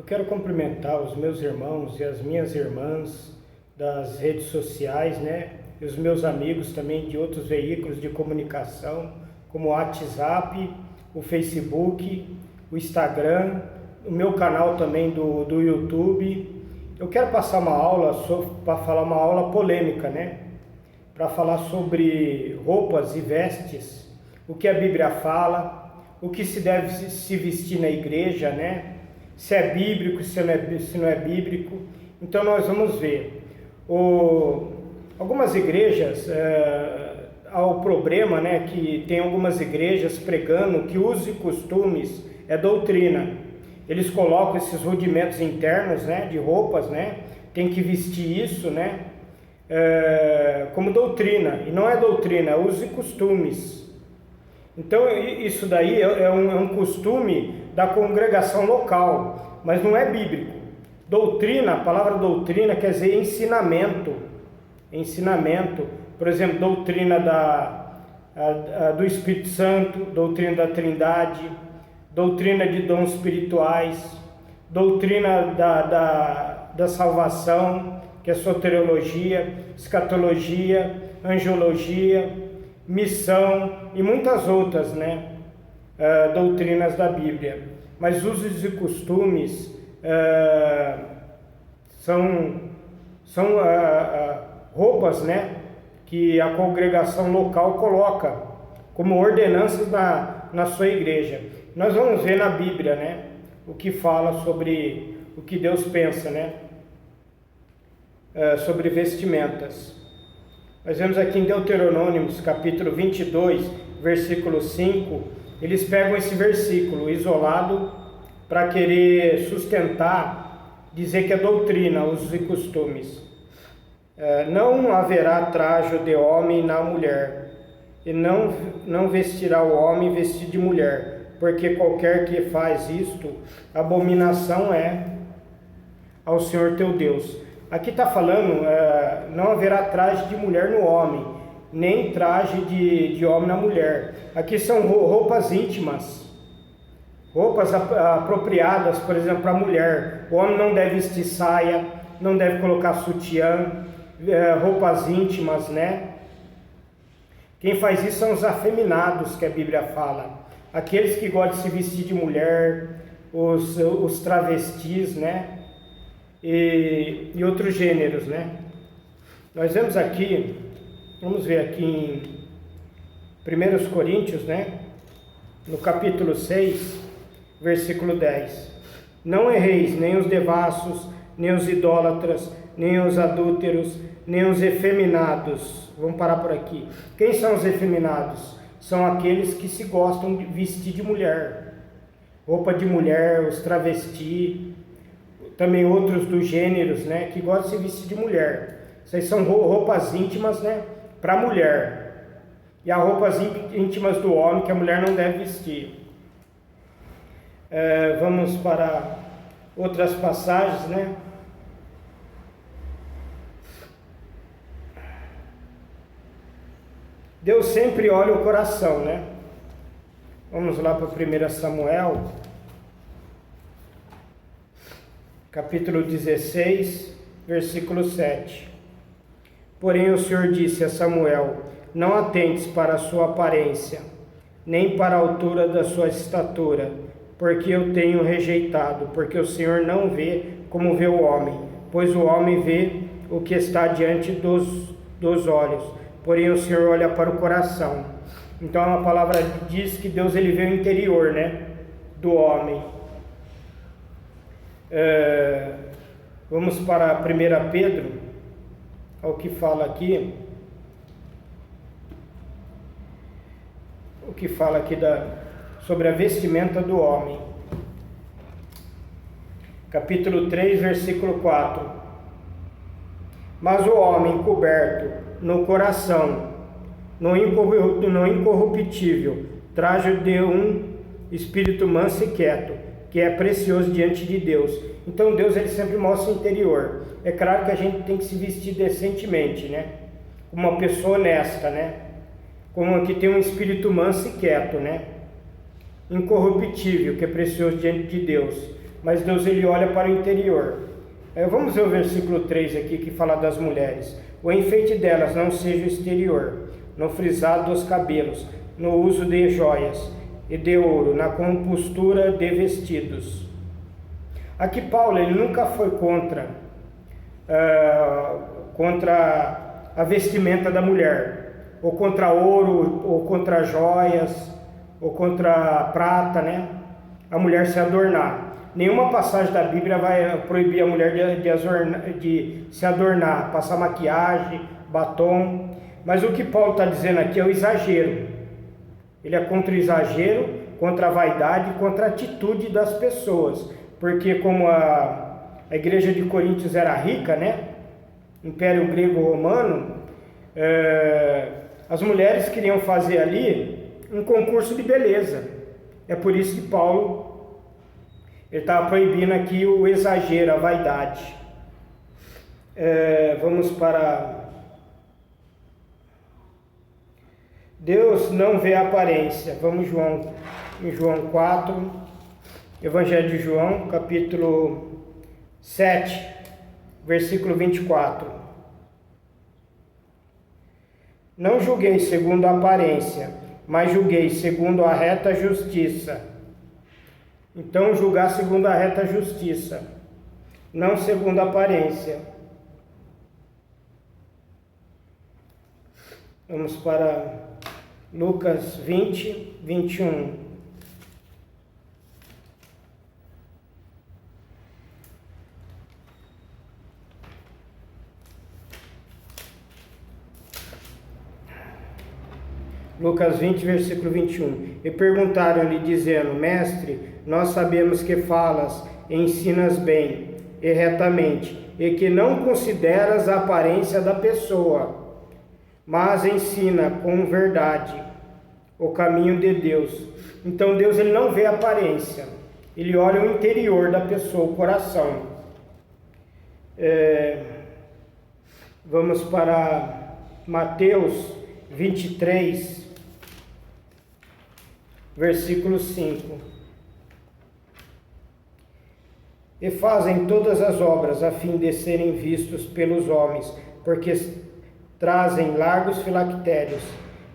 Eu quero cumprimentar os meus irmãos e as minhas irmãs das redes sociais, né? E os meus amigos também de outros veículos de comunicação, como o WhatsApp, o Facebook, o Instagram, o meu canal também do YouTube. Eu quero passar uma aula para falar uma aula polêmica, né? Para falar sobre roupas e vestes, o que a Bíblia fala, o que se deve se vestir na igreja, né? Se é bíblico, se não é bíblico. Então nós vamos ver. Algumas igrejas, há o problema, né, que tem algumas igrejas pregando que usos e costumes é doutrina. Eles colocam esses rudimentos internos, né, de roupas, né, tem que vestir isso, né, como doutrina. E não é doutrina, é usos e costumes. Então isso daí é um costume da congregação local, mas não é bíblico. Doutrina, a palavra doutrina quer dizer ensinamento. Ensinamento, por exemplo, doutrina do Espírito Santo, doutrina da Trindade, doutrina de dons espirituais, doutrina da salvação, que é soteriologia, escatologia, angiologia, missão e muitas outras, né? Doutrinas da Bíblia. Mas usos e costumes são roupas, né, que a congregação local coloca como ordenanças na sua igreja. Nós vamos ver na Bíblia, né, o que fala sobre o que Deus pensa, né, sobre vestimentas. Nós vemos aqui em Deuteronômios, capítulo 22, versículo 5, eles pegam esse versículo isolado para querer sustentar, dizer que é doutrina, usos e costumes. Não haverá trajo de homem na mulher, e não vestirá o homem vestido de mulher, porque qualquer que faz isto, abominação é ao Senhor teu Deus. Aqui está falando, não haverá traje de mulher no homem, nem traje de homem na mulher. Aqui são roupas íntimas, roupas apropriadas, por exemplo, para a mulher. O homem não deve vestir saia, não deve colocar sutiã, roupas íntimas, né? Quem faz isso são os afeminados, que a Bíblia fala. Aqueles que gostam de se vestir de mulher, os travestis, né? E outros gêneros, né? Nós vemos aqui, vamos ver aqui em 1 Coríntios, né? No capítulo 6, versículo 10. Não erreis nem os devassos, nem os idólatras, nem os adúlteros, nem os efeminados. Vamos parar por aqui. Quem são os efeminados? São aqueles que se gostam de vestir de mulher. Roupa de mulher, os travesti, também outros dos gêneros, né, que gostam de se vestir de mulher. Essas são roupas íntimas, né, para a mulher. E há roupas íntimas do homem que a mulher não deve vestir. Vamos para outras passagens, né? Deus sempre olha o coração, né? Vamos lá para 1 Samuel, capítulo 16, versículo 7. Porém o Senhor disse a Samuel: não atentes para a sua aparência, nem para a altura da sua estatura, porque eu tenho rejeitado, porque o Senhor não vê como vê o homem, pois o homem vê o que está diante dos olhos, porém o Senhor olha para o coração. Então a palavra diz que Deus ele vê o interior, né, do homem. Vamos para 1 Pedro, ao que fala aqui. O que fala aqui sobre a vestimenta do homem. Capítulo 3, versículo 4. Mas o homem coberto no coração, no incorruptível, traje de um espírito manso e quieto, que é precioso diante de Deus. Então Deus ele sempre mostra o interior. É claro que a gente tem que se vestir decentemente, né? Como uma pessoa honesta, né? Como que tem um espírito manso e quieto, né? Incorruptível, que é precioso diante de Deus. mas Deus ele olha para o interior. Vamos ver o versículo 3 aqui que fala das mulheres. O enfeite delas não seja o exterior, no frisado dos cabelos, no uso de joias e de ouro, na compostura de vestidos. Aqui Paulo ele nunca foi contra a vestimenta da mulher, ou contra ouro, ou contra joias, ou contra prata, né? A mulher se adornar. Nenhuma passagem da Bíblia vai proibir a mulher de se adornar, passar maquiagem, batom. Mas o que Paulo está dizendo aqui é o exagero. Ele é contra o exagero, contra a vaidade, contra a atitude das pessoas. Porque como a igreja de Coríntios era rica, né? Império Grego-Romano, as mulheres queriam fazer ali um concurso de beleza. É por isso que Paulo ele estava proibindo aqui o exagero, a vaidade. Vamos para... Deus não vê a aparência. Vamos em João 4, Evangelho de João, capítulo 7, versículo 24. Não julguei segundo a aparência, mas julguei segundo a reta justiça. Então, julgar segundo a reta justiça, não segundo a aparência. Vamos para Lucas 20, 21. Lucas 20, versículo 21. E perguntaram-lhe, dizendo: Mestre, nós sabemos que falas e ensinas bem e retamente, e que não consideras a aparência da pessoa, mas ensina com verdade o caminho de Deus. Então Deus ele não vê a aparência, ele olha o interior da pessoa, o coração. Vamos para Mateus 23, versículo 5. E fazem todas as obras a fim de serem vistos pelos homens, porque trazem largos filactérios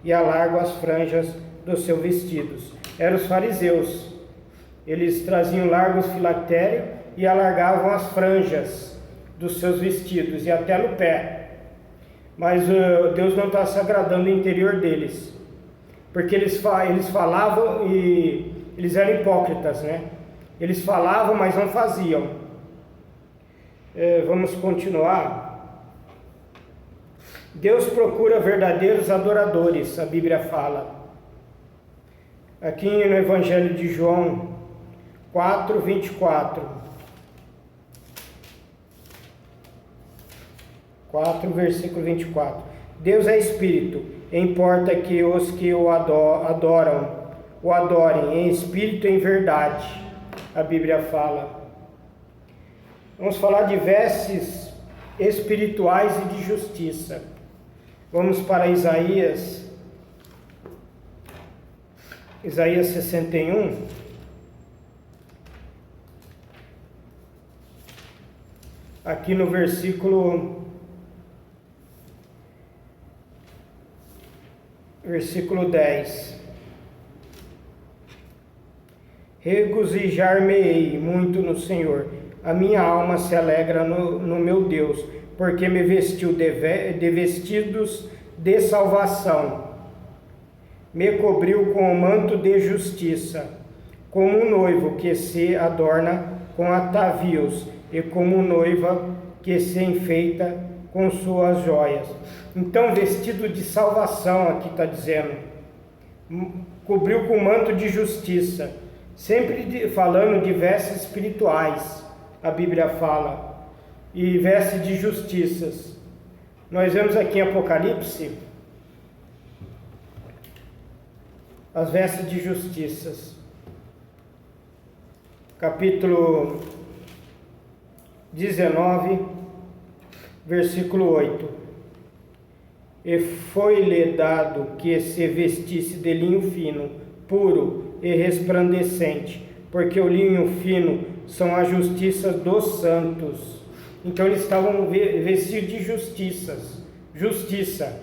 e alargam as franjas dos seus vestidos. Eram os fariseus. Eles traziam largos filactérios e alargavam as franjas dos seus vestidos e até no pé. Mas Deus não está se agradando do interior deles, porque eles falavam e eles eram hipócritas, né? Eles falavam, mas não faziam. Vamos continuar. Deus procura verdadeiros adoradores, a Bíblia fala. Aqui no Evangelho de João 4, 24. 4, versículo 24. Deus é Espírito, importa que os que o adorem em Espírito e em verdade. A Bíblia fala. Vamos falar de vestes espirituais e de justiça. Vamos para Isaías 61. Aqui no versículo 10. Regozijar-me-ei muito no Senhor, a minha alma se alegra no meu Deus, porque me vestiu de vestidos de salvação, me cobriu com o manto de justiça, como um noivo que se adorna com atavios, e como noiva que se enfeita com suas joias. Então, vestido de salvação, aqui está dizendo, cobriu com manto de justiça, sempre falando de vestes espirituais, a Bíblia fala, e vestes de justiças. Nós vemos aqui em Apocalipse as vestes de justiças, capítulo 19, versículo 8. E foi-lhe dado que se vestisse de linho fino, puro e resplandecente, porque o linho fino são a justiça dos santos. Então eles estavam vestidos de justiça.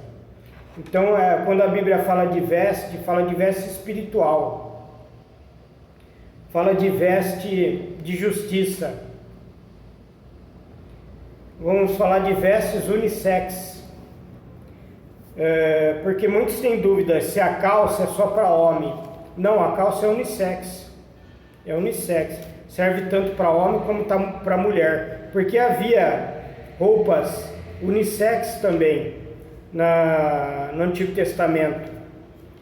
Então, quando a Bíblia fala de veste espiritual, fala de veste de justiça. Vamos falar de vestes unissex, porque muitos têm dúvida se a calça é só para homem. Não, a calça é unissex, serve tanto para homem como para mulher, porque havia roupas unissex também no Antigo Testamento,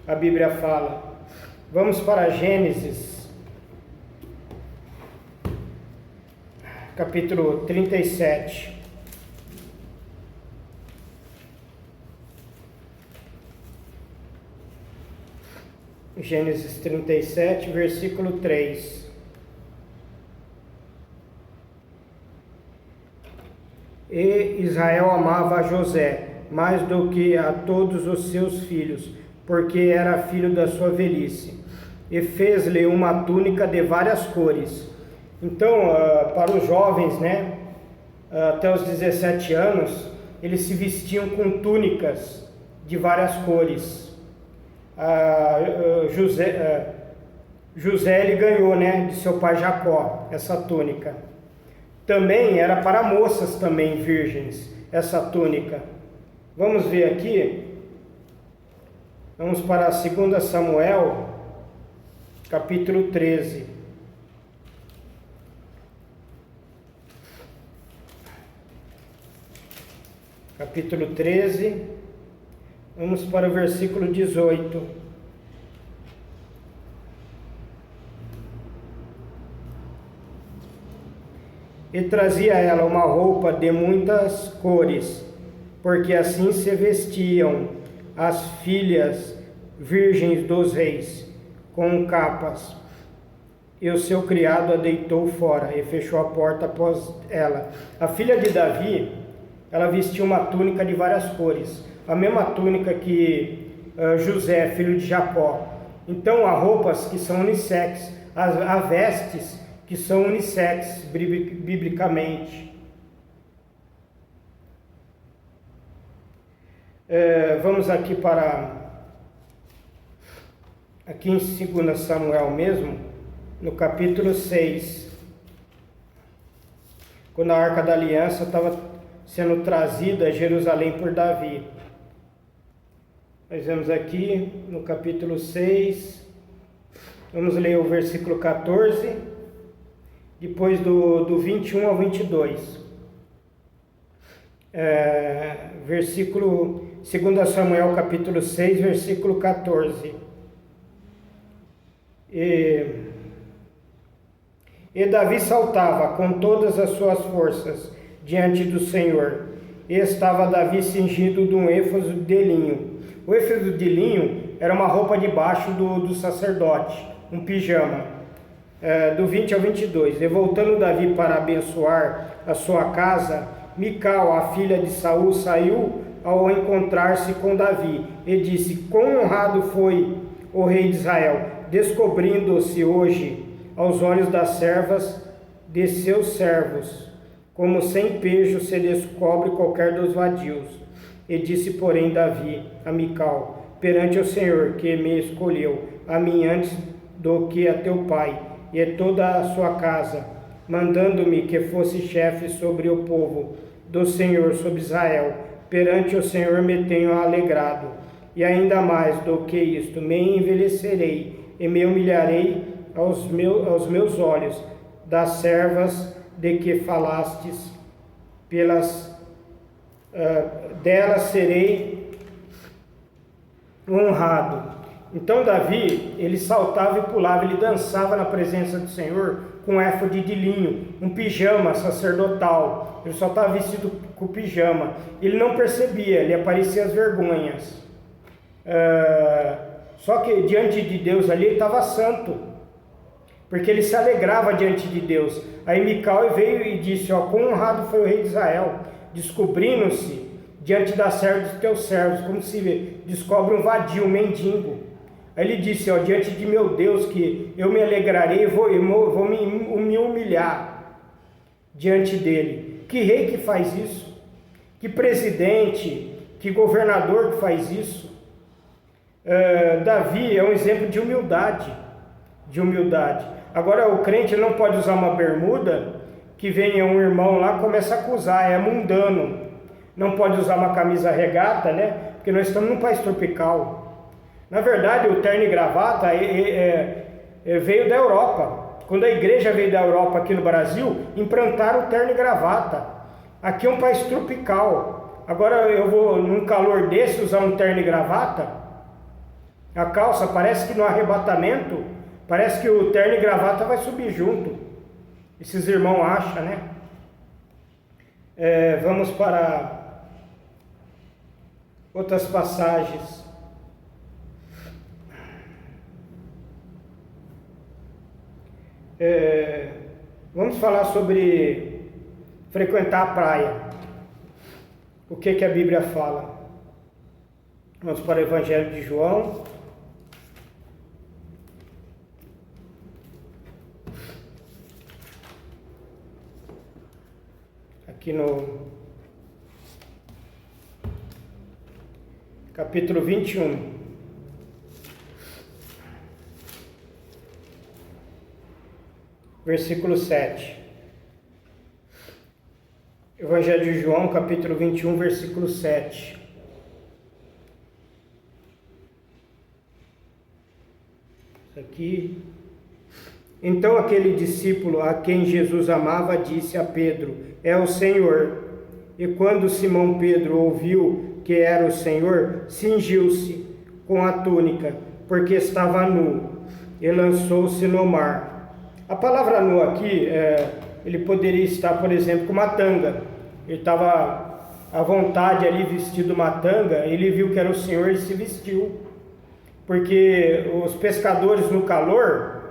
a Bíblia fala. Vamos para Gênesis, capítulo 37. Gênesis 37, versículo 3. E Israel amava a José mais do que a todos os seus filhos, porque era filho da sua velhice, e fez-lhe uma túnica de várias cores. Então, para os jovens, até os 17 anos, eles se vestiam com túnicas de várias cores. José ele ganhou, de seu pai Jacó, essa túnica. Também era para moças também virgens, essa túnica. Vamos ver aqui. Vamos para 2 Samuel, capítulo 13. Capítulo 13. Vamos para o versículo 18. E trazia ela uma roupa de muitas cores, porque assim se vestiam as filhas virgens dos reis, com capas. E o seu criado a deitou fora e fechou a porta após ela. A filha de Davi, ela vestia uma túnica de várias cores, a mesma túnica que José, filho de Jacó. Então há roupas que são unissex, há vestes que são unissex biblicamente. Vamos aqui aqui em 2 Samuel mesmo, no capítulo 6, quando a Arca da Aliança estava sendo trazida a Jerusalém por Davi. Nós vemos aqui no capítulo 6, vamos ler o versículo 14, depois do 21 ao 22. Versículo 2 Samuel capítulo 6, versículo 14. E Davi saltava com todas as suas forças diante do Senhor, e estava Davi cingido de um éfode de linho. O éfode de linho era uma roupa de baixo do sacerdote, um pijama. Do 20 ao 22. E voltando Davi para abençoar a sua casa, Mical, a filha de Saul, saiu ao encontrar-se com Davi e disse: quão honrado foi o rei de Israel, descobrindo-se hoje aos olhos das servas de seus servos, como sem pejo se descobre qualquer dos vadios. E disse, porém, Davi a Mical: perante o Senhor, que me escolheu a mim antes do que a teu pai e toda a sua casa, mandando-me que fosse chefe sobre o povo do Senhor, sobre Israel, perante o Senhor me tenho alegrado, e ainda mais do que isto, me envelhecerei e me humilharei aos meus olhos das servas de que falastes, delas serei honrado. Então Davi, ele saltava e pulava, ele dançava na presença do Senhor com um éfode de linho, um pijama sacerdotal. Ele só estava vestido com pijama. Ele não percebia, ele aparecia as vergonhas. Só que diante de Deus ali ele estava santo, porque ele se alegrava diante de Deus. Aí Mical veio e disse: quão honrado foi o rei de Israel, descobrindo-se diante das servas dos teus servos, como se descobre um vadio, um mendigo. Aí ele disse, ó, diante de meu Deus, que eu me alegrarei e vou me humilhar diante dele. Que rei que faz isso? Que presidente, que governador que faz isso? Davi é um exemplo de humildade, Agora o crente não pode usar uma bermuda, que venha um irmão lá e começa a acusar, é mundano. Não pode usar uma camisa regata, né? Porque nós estamos num país tropical. Na verdade, o terno e gravata veio da Europa. Quando a igreja veio da Europa aqui no Brasil, implantaram o terno e gravata. Aqui é um país tropical. Agora eu vou, num calor desse, usar um terno e gravata? A calça parece que no arrebatamento, parece que o terno e gravata vai subir junto. Esses irmãos acham, né? Vamos para outras passagens. Vamos falar sobre frequentar a praia. O que a Bíblia fala? Vamos para o Evangelho de João. Aqui no capítulo 21. Versículo 7. Evangelho de João, capítulo 21, versículo 7. Isso aqui. Então aquele discípulo a quem Jesus amava disse a Pedro: é o Senhor. E quando Simão Pedro ouviu que era o Senhor, cingiu-se com a túnica, porque estava nu, e lançou-se no mar. A palavra nu aqui, ele poderia estar, por exemplo, com uma tanga. Ele estava à vontade ali, vestido uma tanga, ele viu que era o Senhor e se vestiu. Porque os pescadores no calor,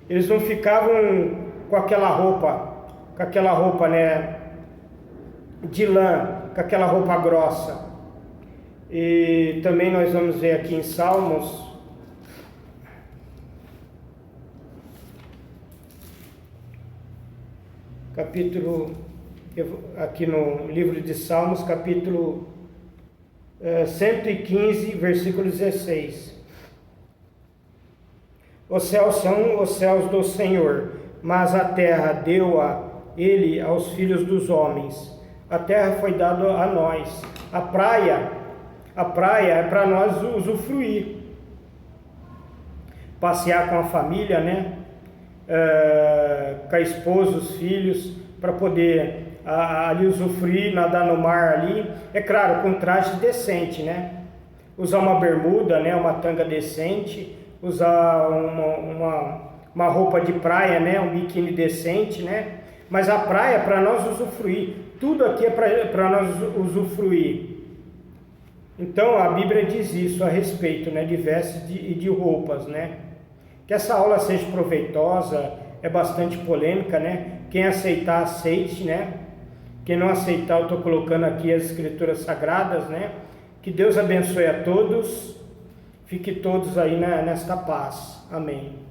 eles não ficavam com aquela roupa, né, de lã, com aquela roupa grossa. E também nós vamos ver aqui em Salmos, aqui no livro de Salmos, capítulo 115, versículo 16. Os céus são os céus do Senhor, mas a terra deu-a ele aos filhos dos homens. A terra foi dada a nós. A praia é para nós usufruir. Passear com a família, né? Com a esposa, os filhos, para poder ali usufruir, nadar no mar ali. É claro, com traje decente, né? Usar uma bermuda, né? Uma tanga decente. Usar uma roupa de praia, né? Um biquíni decente, né? Mas a praia é para nós usufruir. Tudo aqui é para nós usufruir. Então a Bíblia diz isso a respeito, né? De vestes e de roupas, né? Que essa aula seja proveitosa, é bastante polêmica, né? Quem aceitar, aceite, né? Quem não aceitar, eu estou colocando aqui as Escrituras Sagradas, né? Que Deus abençoe a todos, fique todos aí nesta paz. Amém.